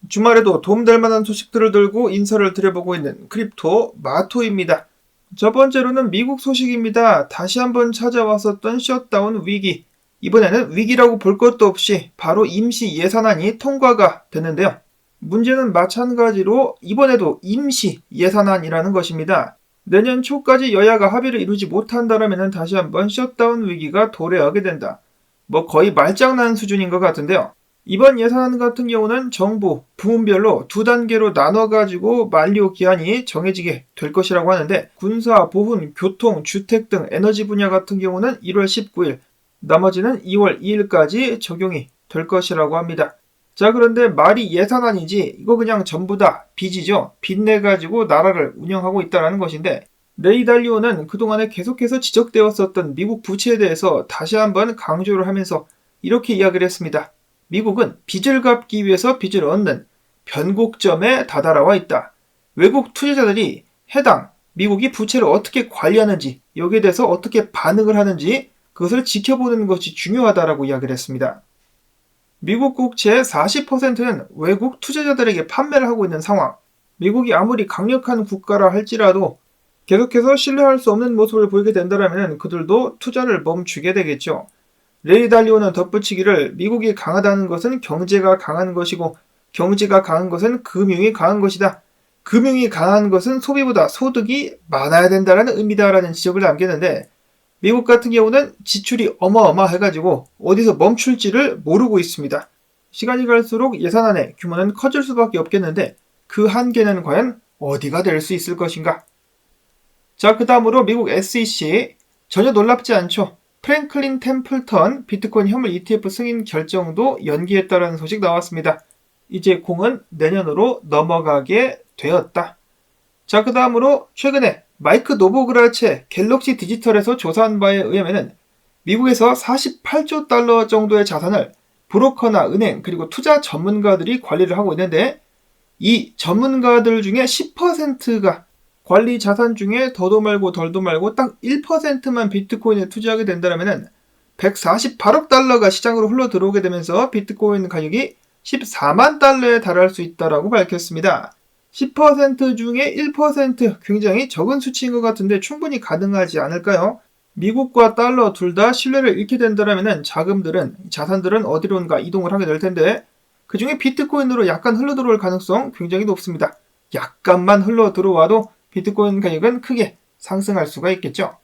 주말에도 도움될 만한 소식들을 들고 인사를 드려보고 있는 크립토 마토입니다. 첫 번째로는 미국 소식입니다. 다시 한번 찾아왔었던 셧다운 위기. 이번에는 위기라고 볼 것도 없이 바로 임시 예산안이 통과가 되는데요. 문제는 마찬가지로 이번에도 임시 예산안이라는 것입니다. 내년 초까지 여야가 합의를 이루지 못한다면 다시 한번 셧다운 위기가 도래하게 된다. 거의 말장난 수준인 것 같은데요. 이번 예산안 같은 경우는 정부, 부문별로 두 단계로 나눠가지고 만료 기한이 정해지게 될 것이라고 하는데, 군사, 보훈, 교통, 주택 등 에너지 분야 같은 경우는 1월 19일, 나머지는 2월 2일까지 적용이 될 것이라고 합니다. 자, 그런데 말이 예산안이지 이거 그냥 전부 다 빚이죠. 빚 내가지고 나라를 운영하고 있다는 것인데, 레이 달리오는 그동안에 계속해서 지적되었었던 미국 부채에 대해서 다시 한번 강조를 하면서 이렇게 이야기를 했습니다. 미국은 빚을 갚기 위해서 빚을 얻는 변곡점에 다다라와 있다. 외국 투자자들이 해당 미국이 부채를 어떻게 관리하는지, 여기에 대해서 어떻게 반응을 하는지 그것을 지켜보는 것이 중요하다라고 이야기를 했습니다. 미국 국채의 40%는 외국 투자자들에게 판매를 하고 있는 상황. 미국이 아무리 강력한 국가라 할지라도 계속해서 신뢰할 수 없는 모습을 보이게 된다면 그들도 투자를 멈추게 되겠죠. 레이 달리오는 덧붙이기를 미국이 강하다는 것은 경제가 강한 것이고 경제가 강한 것은 금융이 강한 것이다. 금융이 강한 것은 소비보다 소득이 많아야 된다는 의미다라는 지적을 남겼는데, 미국 같은 경우는 지출이 어마어마해가지고 어디서 멈출지를 모르고 있습니다. 시간이 갈수록 예산안의 규모는 커질 수밖에 없겠는데 그 한계는 과연 어디가 될 수 있을 것인가? 자, 그 다음으로 미국 SEC, 전혀 놀랍지 않죠. 프랭클린 템플턴 비트코인 현물 ETF 승인 결정도 연기했다는 소식 나왔습니다. 이제 공은 내년으로 넘어가게 되었다. 자, 그 다음으로 최근에 마이크 노보그라체 갤럭시 디지털에서 조사한 바에 의하면 미국에서 48조 달러 정도의 자산을 브로커나 은행 그리고 투자 전문가들이 관리를 하고 있는데, 이 전문가들 중에 10%가 관리 자산 중에 더도 말고 덜도 말고 딱 1%만 비트코인에 투자하게 된다면 148억 달러가 시장으로 흘러 들어오게 되면서 비트코인 가격이 14만 달러에 달할 수 있다고 밝혔습니다. 10% 중에 1% 굉장히 적은 수치인 것 같은데 충분히 가능하지 않을까요? 미국과 달러 둘 다 신뢰를 잃게 된다면 자산들은 어디론가 이동을 하게 될 텐데, 그 중에 비트코인으로 약간 흘러 들어올 가능성 굉장히 높습니다. 약간만 흘러 들어와도 비트코인 가격은 크게 상승할 수가 있겠죠.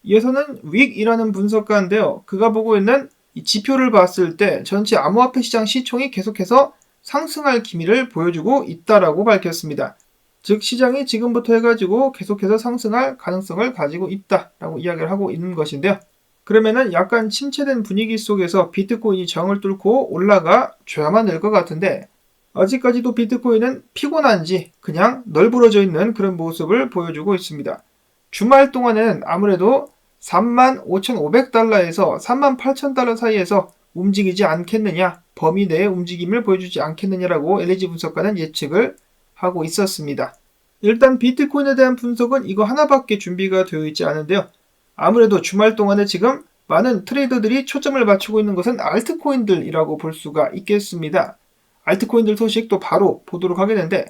이어서는 윅이라는 분석가인데요. 그가 보고 있는 이 지표를 봤을 때 전체 암호화폐 시장 시총이 계속해서 상승할 기미를 보여주고 있다라고 밝혔습니다. 즉 시장이 지금부터 해가지고 계속해서 상승할 가능성을 가지고 있다라고 이야기를 하고 있는 것인데요. 그러면은 약간 침체된 분위기 속에서 비트코인이 정을 뚫고 올라가 줘야만 될 것 같은데, 아직까지도 비트코인은 피곤한지 그냥 널브러져 있는 그런 모습을 보여주고 있습니다. 주말 동안에는 아무래도 35,500달러에서 38,000달러 사이에서 움직이지 않겠느냐, 범위 내의 움직임을 보여주지 않겠느냐라고 LG 분석가는 예측을 하고 있었습니다. 일단 비트코인에 대한 분석은 이거 하나밖에 준비가 되어 있지 않은데요. 아무래도 주말 동안에 지금 많은 트레이더들이 초점을 맞추고 있는 것은 알트코인들이라고 볼 수가 있겠습니다. 알트코인들 소식도 바로 보도록 하겠는데,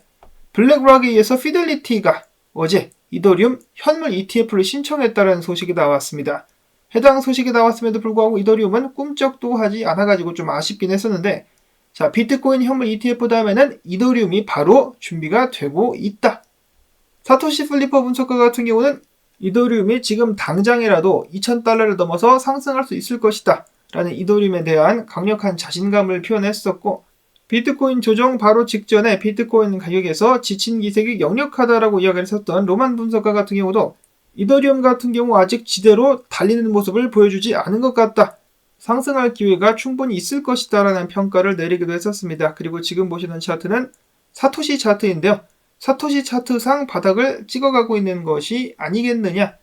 블랙락에 의해서 피델리티가 어제 이더리움 현물 ETF를 신청했다는 소식이 나왔습니다. 해당 소식이 나왔음에도 불구하고 이더리움은 꿈쩍도 하지 않아가지고 좀 아쉽긴 했었는데, 자, 비트코인 현물 ETF 다음에는 이더리움이 바로 준비가 되고 있다. 사토시 플리퍼 분석가 같은 경우는 이더리움이 지금 당장이라도 2,000달러를 넘어서 상승할 수 있을 것이다 라는 이더리움에 대한 강력한 자신감을 표현했었고, 비트코인 조정 바로 직전에 비트코인 가격에서 지친 기색이 역력하다라고 이야기를 했었던 로만 분석가 같은 경우도 이더리움 같은 경우 아직 지대로 달리는 모습을 보여주지 않은 것 같다. 상승할 기회가 충분히 있을 것이다 라는 평가를 내리기도 했었습니다. 그리고 지금 보시는 차트는 사토시 차트인데요. 사토시 차트상 바닥을 찍어가고 있는 것이 아니겠느냐.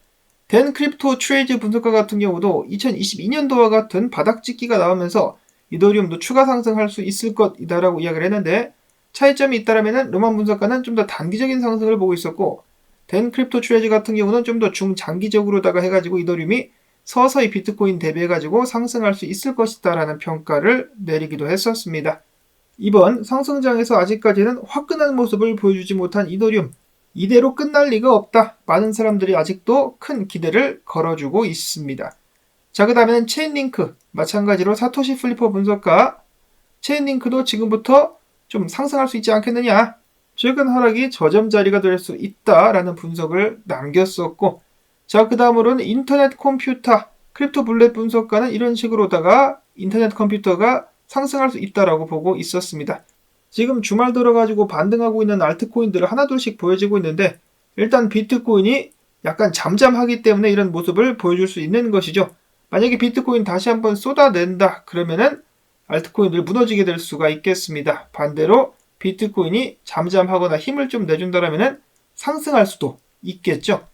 댄 크립토 트레이드 분석가 같은 경우도 2022년도와 같은 바닥 찍기가 나오면서 이더리움도 추가 상승할 수 있을 것이다라고 이야기를 했는데, 차이점이 있다라면 로만 분석가는 좀 더 단기적인 상승을 보고 있었고, 댄 크립토 트레이드 같은 경우는 좀 더 중장기적으로다가 해가지고 이더리움이 서서히 비트코인 대비해가지고 상승할 수 있을 것이다라는 평가를 내리기도 했었습니다. 이번 상승장에서 아직까지는 화끈한 모습을 보여주지 못한 이더리움. 이대로 끝날 리가 없다. 많은 사람들이 아직도 큰 기대를 걸어주고 있습니다. 자, 그 다음에는 체인링크. 마찬가지로 사토시 플리퍼 분석가. 체인링크도 지금부터 좀 상승할 수 있지 않겠느냐. 최근 하락이 저점 자리가 될 수 있다라는 분석을 남겼었고, 자, 그 다음으로는 인터넷 컴퓨터. 크립토 블렛 분석가는 이런 식으로다가 인터넷 컴퓨터가 상승할 수 있다라고 보고 있었습니다. 지금 주말 들어가지고 반등하고 있는 알트코인들을 하나둘씩 보여지고 있는데, 일단 비트코인이 약간 잠잠하기 때문에 이런 모습을 보여줄 수 있는 것이죠. 만약에 비트코인 다시 한번 쏟아낸다 그러면은 알트코인들 무너지게 될 수가 있겠습니다. 반대로 비트코인이 잠잠하거나 힘을 좀 내준다라면은 상승할 수도 있겠죠.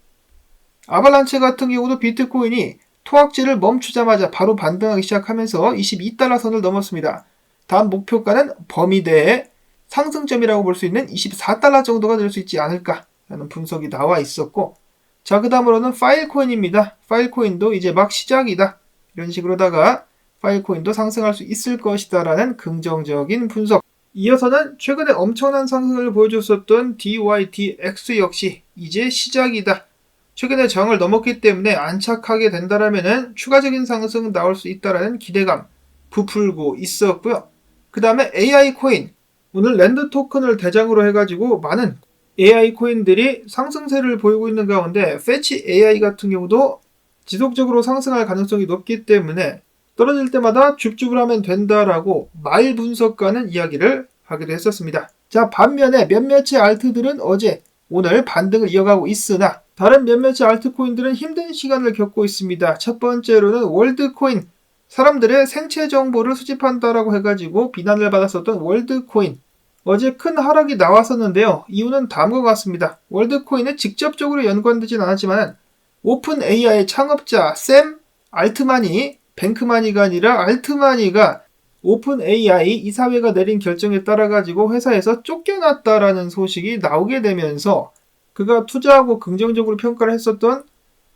아발란체 같은 경우도 비트코인이 토악질을 멈추자마자 바로 반등하기 시작하면서 22달러 선을 넘었습니다. 다음 목표가는 범위대의 상승점이라고 볼 수 있는 24달러 정도가 될 수 있지 않을까라는 분석이 나와 있었고, 자, 그 다음으로는 파일코인입니다. 파일코인도 이제 막 시작이다. 이런 식으로다가 파일코인도 상승할 수 있을 것이다 라는 긍정적인 분석. 이어서는 최근에 엄청난 상승을 보여줬었던 DYDX 역시 이제 시작이다. 최근에 저항을 넘었기 때문에 안착하게 된다라면은 추가적인 상승 나올 수 있다라는 기대감 부풀고 있었고요. 그 다음에 AI 코인. 오늘 랜드 토큰을 대장으로 해가지고 많은 AI 코인들이 상승세를 보이고 있는 가운데 패치 AI 같은 경우도 지속적으로 상승할 가능성이 높기 때문에 떨어질 때마다 줍줍을 하면 된다라고 말 분석가는 이야기를 하기도 했었습니다. 자, 반면에 몇몇의 알트들은 어제 오늘 반등을 이어가고 있으나 다른 몇몇의 알트코인들은 힘든 시간을 겪고 있습니다. 첫 번째로는 월드코인. 사람들의 생체 정보를 수집한다라고 해가지고 비난을 받았었던 월드코인. 어제 큰 하락이 나왔었는데요. 이유는 다음과 같습니다. 월드코인은 직접적으로 연관되진 않았지만 오픈 AI의 창업자 샘 알트마니, 뱅크마니가 아니라 알트마니가 오픈 AI 이사회가 내린 결정에 따라 가지고 회사에서 쫓겨났다라는 소식이 나오게 되면서 그가 투자하고 긍정적으로 평가를 했었던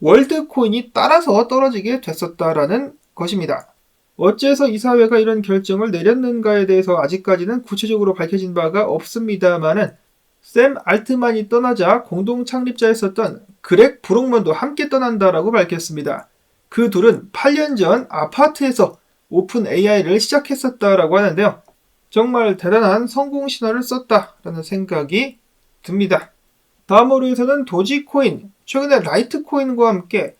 월드코인이 따라서 떨어지게 됐었다라는 것입니다. 어째서 이사회가 이런 결정을 내렸는가에 대해서 아직까지는 구체적으로 밝혀진 바가 없습니다만은 샘 알트만이 떠나자 공동 창립자였었던 그렉 브록먼도 함께 떠난다라고 밝혔습니다. 그 둘은 8년 전 아파트에서 오픈 AI를 시작했었다라고 하는데요. 정말 대단한 성공 신화를 썼다라는 생각이 듭니다. 다음으로 해서는 도지코인. 최근에 라이트코인과 함께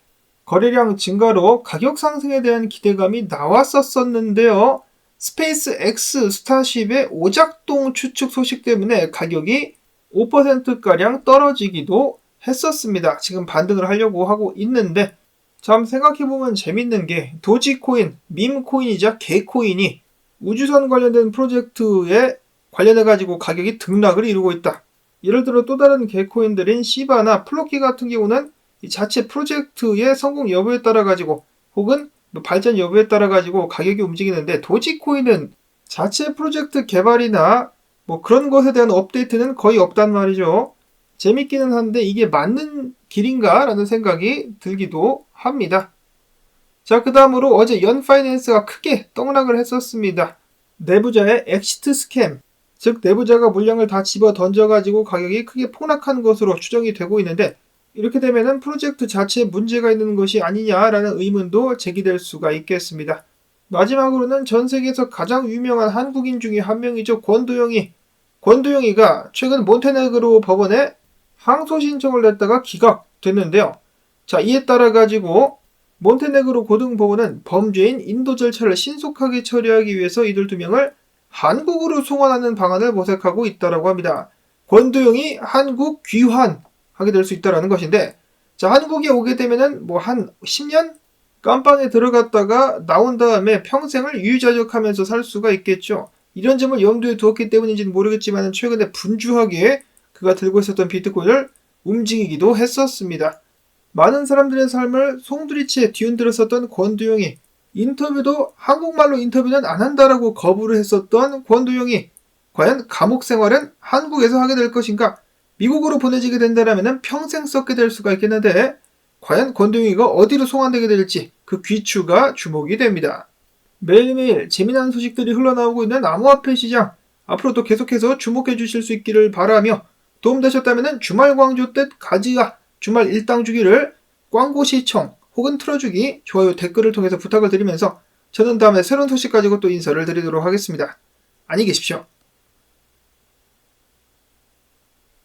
거래량 증가로 가격 상승에 대한 기대감이 나왔었는데요. 스페이스 X 스타쉽의 오작동 추측 소식 때문에 가격이 5%가량 떨어지기도 했었습니다. 지금 반등을 하려고 하고 있는데 참 생각해보면 재밌는 게 도지코인, 밈코인이자 개코인이 우주선 관련된 프로젝트에 관련해가지고 가격이 등락을 이루고 있다. 예를 들어 또 다른 개코인들인 시바나 플로키 같은 경우는 이 자체 프로젝트의 성공 여부에 따라 가지고 혹은 발전 여부에 따라 가지고 가격이 움직이는데 도지코인은 자체 프로젝트 개발이나 그런 것에 대한 업데이트는 거의 없단 말이죠. 재밌기는 한데 이게 맞는 길인가 라는 생각이 들기도 합니다. 자, 그 다음으로 어제 연파이낸스가 크게 떡락을 했었습니다. 내부자의 엑시트 스캠, 즉 내부자가 물량을 다 집어 던져가지고 가격이 크게 폭락한 것으로 추정이 되고 있는데 이렇게 되면은 프로젝트 자체에 문제가 있는 것이 아니냐라는 의문도 제기될 수가 있겠습니다. 마지막으로는 전 세계에서 가장 유명한 한국인 중에 한 명이죠. 권도영이가 최근 몬테네그로 법원에 항소 신청을 냈다가 기각됐는데요. 자, 이에 따라 가지고 몬테네그로 고등법원은 범죄인 인도 절차를 신속하게 처리하기 위해서 이들 두 명을 한국으로 송환하는 방안을 모색하고 있다고 합니다. 권도영이 한국 귀환하게 될 수 있다는 것인데, 자, 한국에 오게 되면은 한 10년 깜빵에 들어갔다가 나온 다음에 평생을 유유자적하면서 살 수가 있겠죠. 이런 점을 염두에 두었기 때문인지는 모르겠지만 최근에 분주하게 그가 들고 있었던 비트코인을 움직이기도 했었습니다. 많은 사람들의 삶을 송두리째 뒤흔들었었던 권도영이 인터뷰도 한국말로 인터뷰는 안 한다라고 거부를 했었던 권도영이 과연 감옥 생활은 한국에서 하게 될 것인가? 미국으로 보내지게 된다면 평생 썩게 될 수가 있겠는데 과연 권도영이가 어디로 송환되게 될지 그 귀추가 주목이 됩니다. 매일매일 재미난 소식들이 흘러나오고 있는 암호화폐 시장. 앞으로도 계속해서 주목해 주실 수 있기를 바라며 도움되셨다면 주말 광주 뜻 가지야 주말 일당 주기를 광고 시청 혹은 틀어주기, 좋아요, 댓글을 통해서 부탁을 드리면서 저는 다음에 새로운 소식 가지고 또 인사를 드리도록 하겠습니다. 안녕히 계십시오.